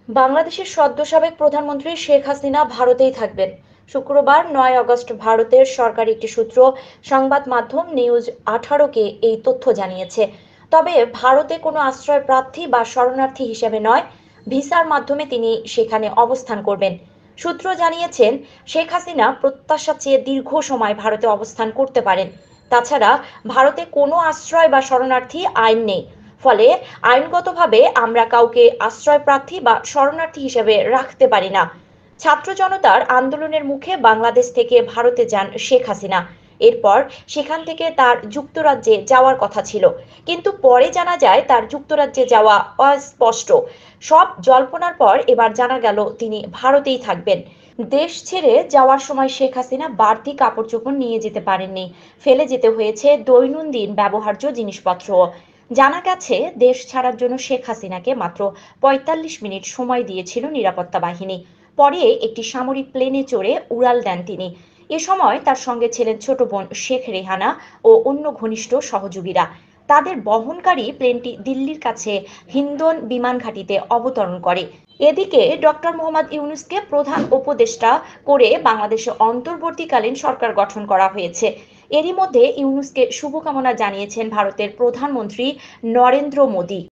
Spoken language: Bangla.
বাংলাদেশের সদ্য সাবেক প্রধানমন্ত্রী শেখ হাসিনা ভারতেই থাকবেন। শুক্রবার 9 আগস্ট ভারতের সরকারি একটি সূত্র সংবাদ মাধ্যম নিউজ 18-কে এই তথ্য জানিয়েছে। তবে ভারতে কোনো আশ্রয় প্রার্থী বা শরণার্থী হিসেবে নয়, ভিসার মাধ্যমে তিনি সেখানে অবস্থান করবেন। সূত্র জানিয়েছেন, শেখ হাসিনা প্রত্যাশা চেয়ে দীর্ঘ সময় ভারতে অবস্থান করতে পারেন। তাছাড়া ভারতে কোনো আশ্রয় বা শরণার্থী আইন নেই। ফলে আইনগতভাবে আমরা কাউকে আশ্রয় প্রার্থী বা শরণার্থী হিসেবে রাখতে পারি না। ছাত্র জনতার আন্দোলনের মুখে বাংলাদেশ থেকে ভারতে যান শেখ হাসিনা। এরপর সেখান থেকে তার যুক্তরাজ্যে যাওয়ার কথা ছিল, কিন্তু পরে জানা যায় তার যুক্তরাজ্যে যাওয়া অস্পষ্ট। সব জল্পনার পর এবার জানা গেল তিনি ভারতেই থাকবেন। দেশ ছেড়ে যাওয়ার সময় শেখ হাসিনা বাড়তি কাপড় চোপড় নিয়ে যেতে পারেননি। ফেলে যেতে হয়েছে দৈনন্দিন ব্যবহার্য জিনিসপত্র। জানা গেছে, দেশ ছাড়ার জন্য শেখ হাসিনাকে মাত্র ৪৫ মিনিট সময় দিয়েছিল নিরাপত্তা বাহিনী। পরে একটি সামরিক প্লেনে চড়ে উড়াল দেন তিনি। এ সময় তার সঙ্গে ছিলেন ছোট বোন শেখ রেহানা ও অন্য ঘনিষ্ঠ সহযোগীরা। তাদের বহনকারী প্লেনটি দিল্লির কাছে হিন্দন বিমান ঘাঁটিতে অবতরণ করে। এদিকে ডক্টর মোহাম্মদ ইউনূসকে প্রধান উপদেষ্টা করে বাংলাদেশে অন্তর্বর্তীকালীন সরকার গঠন করা হয়েছে। এরই মধ্যে ইউনূসকে শুভকামনা জানিয়েছেন ভারতের প্রধানমন্ত্রী নরেন্দ্র মোদী।